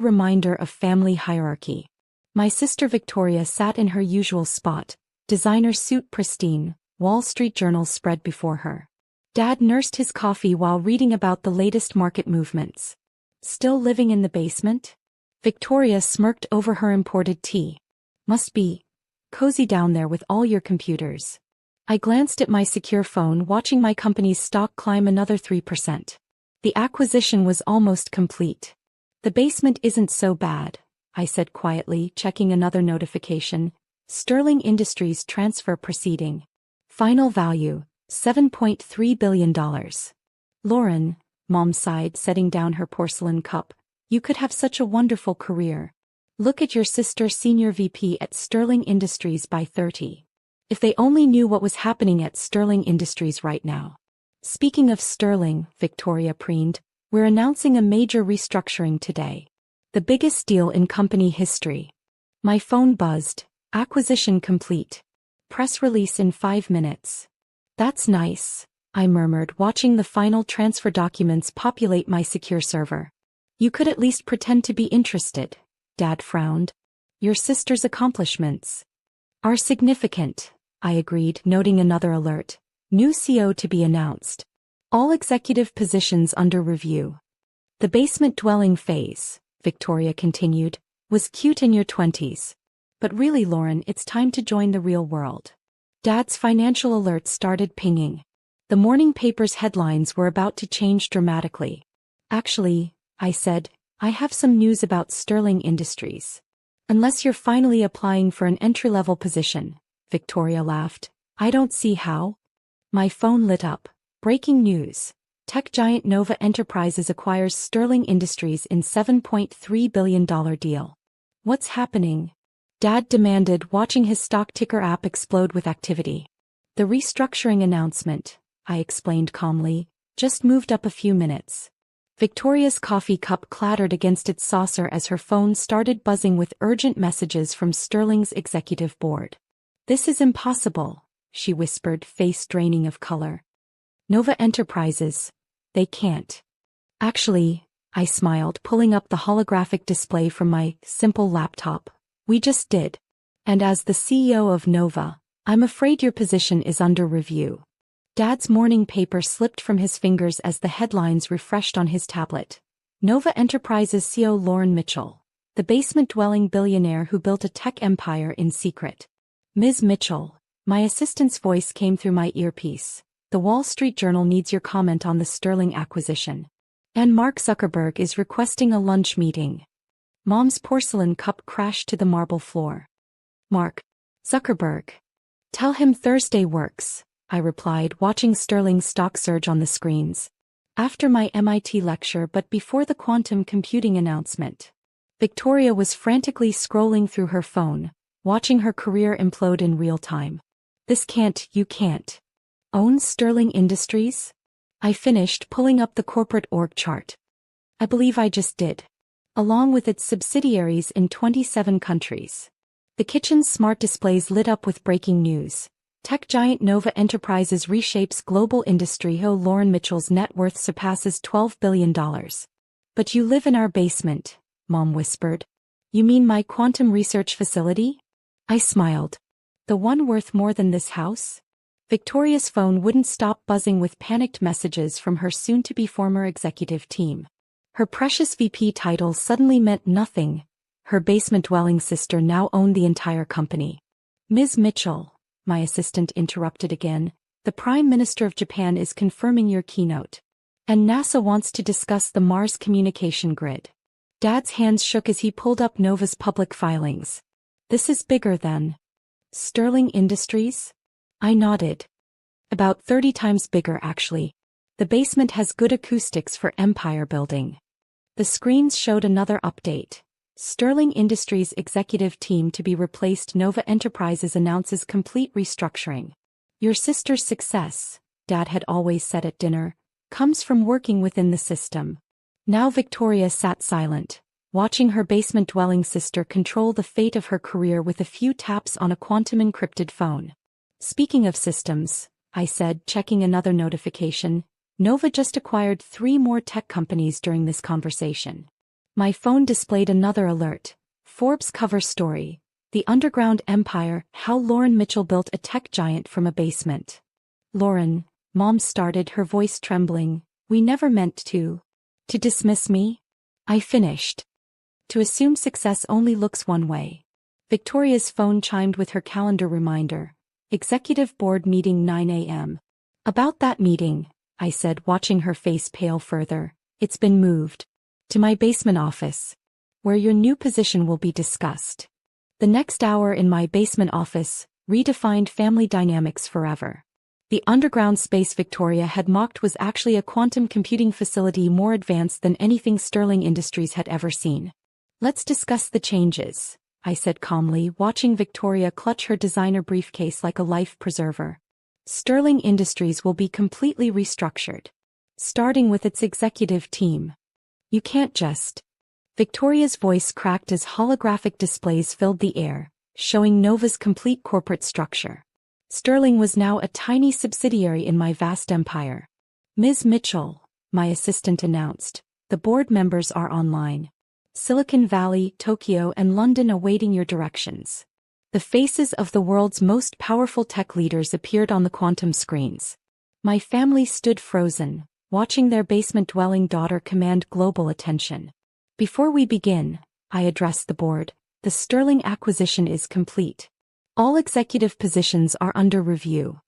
Reminder of family hierarchy. My sister Victoria sat in her usual spot, designer suit pristine, Wall Street Journal spread before her. Dad nursed his coffee while reading about the latest market movements. Still living in the basement? Victoria smirked over her imported tea. Must be cozy down there with all your computers. I glanced at my secure phone, watching my company's stock climb another 3%. The acquisition was almost complete. The basement isn't so bad, I said quietly, checking another notification. Sterling Industries transfer proceeding. Final value, $7.3 billion. Lauren, Mom sighed, setting down her porcelain cup. You could have such a wonderful career. Look at your sister, senior VP at Sterling Industries by 30. If they only knew what was happening at Sterling Industries right now. Speaking of Sterling, Victoria preened, we're announcing a major restructuring today. The biggest deal in company history. My phone buzzed. Acquisition complete. Press release in 5 minutes. That's nice, I murmured, watching the final transfer documents populate my secure server. You could at least pretend to be interested, Dad frowned. Your sister's accomplishments are significant, I agreed, noting another alert. New CEO to be announced. All executive positions under review. The basement dwelling phase, Victoria continued, was cute in your 20s. But really, Lauren, it's time to join the real world. Dad's financial alerts started pinging. The morning paper's headlines were about to change dramatically. Actually, I said, I have some news about Sterling Industries. Unless you're finally applying for an entry-level position, Victoria laughed. I don't see how. My phone lit up. Breaking news. Tech giant Nova Enterprises acquires Sterling Industries in $7.3 billion deal. What's happening? Dad demanded, watching his stock ticker app explode with activity. The restructuring announcement, I explained calmly, just moved up a few minutes. Victoria's coffee cup clattered against its saucer as her phone started buzzing with urgent messages from Sterling's executive board. This is impossible, she whispered, face draining of color. Nova Enterprises. They can't. Actually, I smiled, pulling up the holographic display from my simple laptop. We just did. And as the CEO of Nova, I'm afraid your position is under review. Dad's morning paper slipped from his fingers as the headlines refreshed on his tablet. Nova Enterprises CEO Lauren Mitchell, the basement-dwelling billionaire who built a tech empire in secret. Ms. Mitchell, my assistant's voice came through my earpiece. The Wall Street Journal needs your comment on the Sterling acquisition. And Mark Zuckerberg is requesting a lunch meeting. Mom's porcelain cup crashed to the marble floor. Mark Zuckerberg. Tell him Thursday works, I replied, watching Sterling's stock surge on the screens. After my MIT lecture but before the quantum computing announcement. Victoria was frantically scrolling through her phone, watching her career implode in real time. You can't. Own Sterling Industries? I finished, pulling up the corporate org chart. I believe I just did. Along with its subsidiaries in 27 countries. The kitchen's smart displays lit up with breaking news. Tech giant Nova Enterprises reshapes global industry. Lauren Mitchell's net worth surpasses $12 billion. But you live in our basement, Mom whispered. You mean my quantum research facility? I smiled. The one worth more than this house? Victoria's phone wouldn't stop buzzing with panicked messages from her soon-to-be former executive team. Her precious VP title suddenly meant nothing. Her basement-dwelling sister now owned the entire company. Ms. Mitchell, my assistant interrupted again, the Prime Minister of Japan is confirming your keynote. And NASA wants to discuss the Mars communication grid. Dad's hands shook as he pulled up Nova's public filings. This is bigger than Sterling Industries? I nodded. About 30 times bigger, actually. The basement has good acoustics for empire building. The screens showed another update. Sterling Industries executive team to be replaced. Nova Enterprises announces complete restructuring. Your sister's success, Dad had always said at dinner, comes from working within the system. Now Victoria sat silent, watching her basement-dwelling sister control the fate of her career with a few taps on a quantum-encrypted phone. Speaking of systems, I said, checking another notification, Nova just acquired 3 more tech companies during this conversation. My phone displayed another alert. Forbes cover story. The Underground Empire, how Lauren Mitchell built a tech giant from a basement. Lauren, Mom started, her voice trembling. We never meant to dismiss me? I finished. To assume success only looks one way. Victoria's phone chimed with her calendar reminder. Executive board meeting 9 a.m. About that meeting, I said, watching her face pale further. It's been moved to my basement office, where your new position will be discussed. The next hour in my basement office redefined family dynamics forever. The underground space Victoria had mocked was actually a quantum computing facility more advanced than anything Sterling Industries had ever seen. Let's discuss the changes, I said calmly, watching Victoria clutch her designer briefcase like a life preserver. Sterling Industries will be completely restructured, starting with its executive team. You can't just. Victoria's voice cracked as holographic displays filled the air, showing Nova's complete corporate structure. Sterling was now a tiny subsidiary in my vast empire. Ms. Mitchell, my assistant announced, the board members are online. Silicon Valley, Tokyo, and London awaiting your directions. The faces of the world's most powerful tech leaders appeared on the quantum screens. My family stood frozen, watching their basement-dwelling daughter command global attention. Before we begin, I addressed the board, the Sterling acquisition is complete. All executive positions are under review.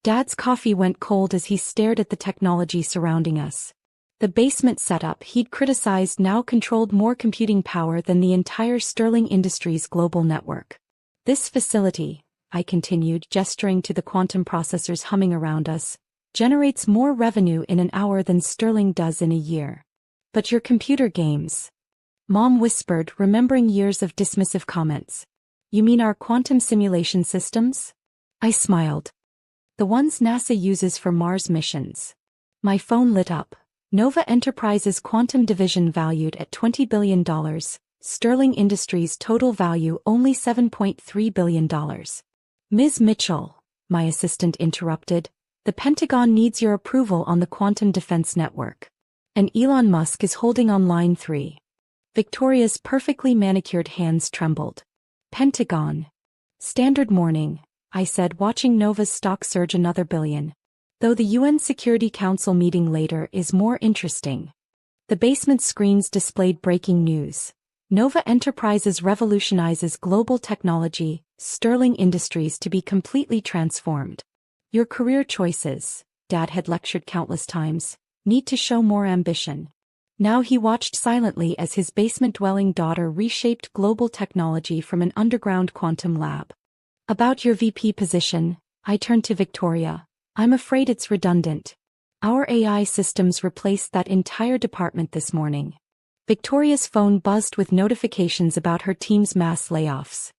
Dad's coffee went cold as he stared at the technology surrounding us. The basement setup he'd criticized now controlled more computing power than the entire Sterling Industries global network. This facility, I continued, gesturing to the quantum processors humming around us, generates more revenue in an hour than Sterling does in a year. But your computer games, Mom whispered, remembering years of dismissive comments. You mean our quantum simulation systems? I smiled. The ones NASA uses for Mars missions. My phone lit up. Nova Enterprises quantum division valued at $20 billion, Sterling Industries total value only $7.3 billion. Ms. Mitchell, my assistant interrupted, the Pentagon needs your approval on the quantum defense network. And Elon Musk is holding on line 3. Victoria's perfectly manicured hands trembled. Pentagon. Standard morning, I said, watching Nova's stock surge another billion. Though the UN Security Council meeting later is more interesting. The basement screens displayed breaking news. Nova Enterprises revolutionizes global technology, Sterling Industries to be completely transformed. Your career choices, Dad had lectured countless times, need to show more ambition. Now he watched silently as his basement-dwelling daughter reshaped global technology from an underground quantum lab. About your VP position, I turned to Victoria. I'm afraid it's redundant. Our AI systems replaced that entire department this morning. Victoria's phone buzzed with notifications about her team's mass layoffs.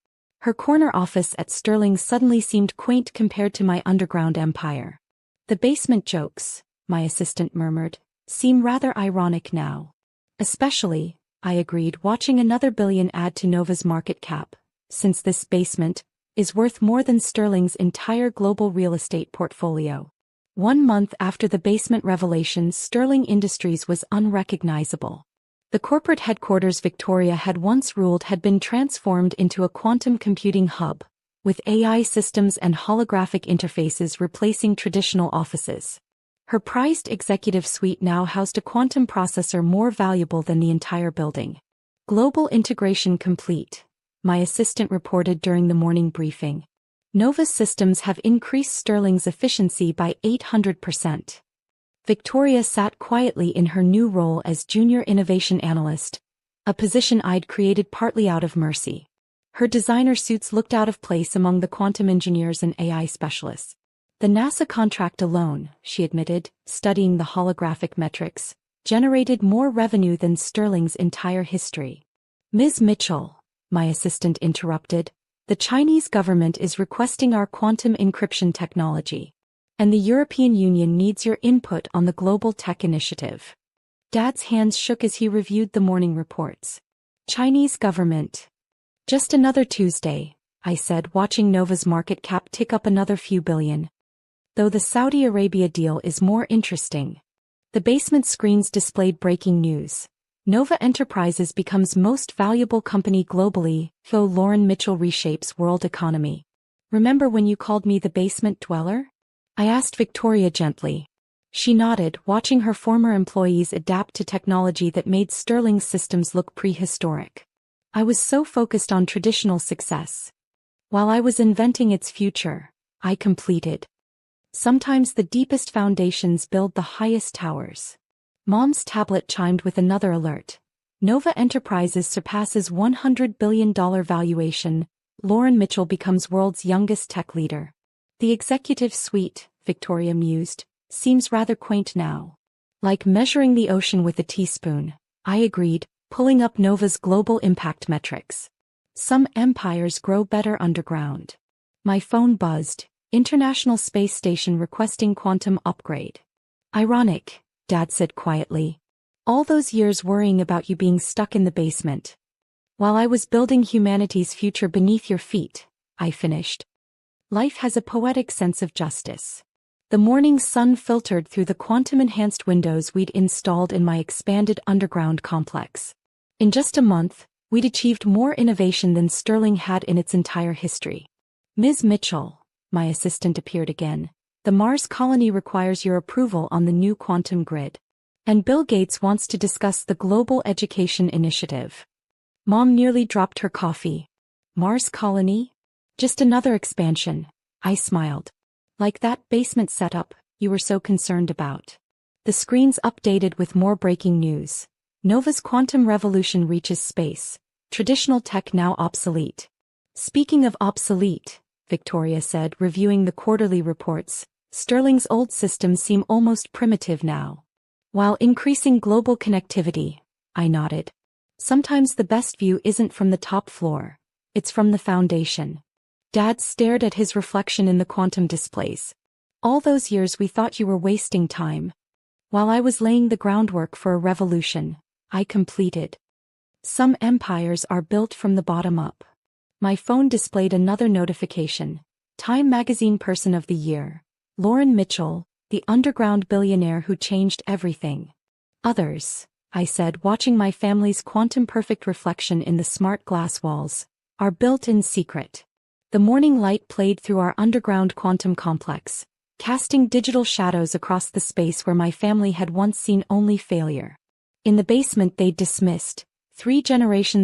Her corner office at Sterling suddenly seemed quaint compared to my underground empire. The basement jokes, my assistant murmured, seem rather ironic now. Especially, I agreed, watching another billion add to Nova's market cap, since this basement is worth more than Sterling's entire global real estate portfolio. 1 month after the basement revelations, Sterling Industries was unrecognizable. The corporate headquarters Victoria had once ruled had been transformed into a quantum computing hub, with AI systems and holographic interfaces replacing traditional offices. Her prized executive suite now housed a quantum processor more valuable than the entire building. Global integration complete, my assistant reported during the morning briefing. Nova's systems have increased Sterling's efficiency by 800%. Victoria sat quietly in her new role as Junior Innovation Analyst, a position I'd created partly out of mercy. Her designer suits looked out of place among the quantum engineers and AI specialists. The NASA contract alone, she admitted, studying the holographic metrics, generated more revenue than Sterling's entire history. Ms. Mitchell, my assistant interrupted, the Chinese government is requesting our quantum encryption technology, and the European Union needs your input on the global tech initiative. Dad's hands shook as he reviewed the morning reports. Chinese government. Just another Tuesday, I said, watching Nova's market cap tick up another few billion. Though the Saudi Arabia deal is more interesting. The basement screens displayed breaking news. Nova Enterprises becomes most valuable company globally, though Lauren Mitchell reshapes world economy. Remember when you called me the basement dweller? I asked Victoria gently. She nodded, watching her former employees adapt to technology that made Sterling's systems look prehistoric. I was so focused on traditional success. While I was inventing its future, I completed. Sometimes the deepest foundations build the highest towers. Mom's tablet chimed with another alert. Nova Enterprises surpasses $100 billion valuation. Lauren Mitchell becomes world's youngest tech leader. The executive suite, Victoria mused, seems rather quaint now. Like measuring the ocean with a teaspoon, I agreed, pulling up Nova's global impact metrics. Some empires grow better underground. My phone buzzed. International Space Station requesting quantum upgrade. Ironic, Dad said quietly. All those years worrying about you being stuck in the basement. While I was building humanity's future beneath your feet, I finished. Life has a poetic sense of justice. The morning sun filtered through the quantum-enhanced windows we'd installed in my expanded underground complex. In just a month, we'd achieved more innovation than Sterling had in its entire history. Ms. Mitchell, my assistant appeared again. The Mars colony requires your approval on the new quantum grid. And Bill Gates wants to discuss the Global Education Initiative. Mom nearly dropped her coffee. Mars colony? Just another expansion. I smiled. Like that basement setup you were so concerned about. The screens updated with more breaking news. Nova's quantum revolution reaches space. Traditional tech now obsolete. Speaking of obsolete, Victoria said, reviewing the quarterly reports, Sterling's old systems seem almost primitive now. While increasing global connectivity, I nodded. Sometimes the best view isn't from the top floor. It's from the foundation. Dad stared at his reflection in the quantum displays. All those years we thought you were wasting time. While I was laying the groundwork for a revolution, I completed. Some empires are built from the bottom up. My phone displayed another notification. Time Magazine Person of the Year. Lauren Mitchell, the underground billionaire who changed everything. Others, I said, watching my family's quantum-perfect reflection in the smart glass walls, are built in secret. The morning light played through our underground quantum complex, casting digital shadows across the space where my family had once seen only failure. In the basement they'd dismissed, 3 generations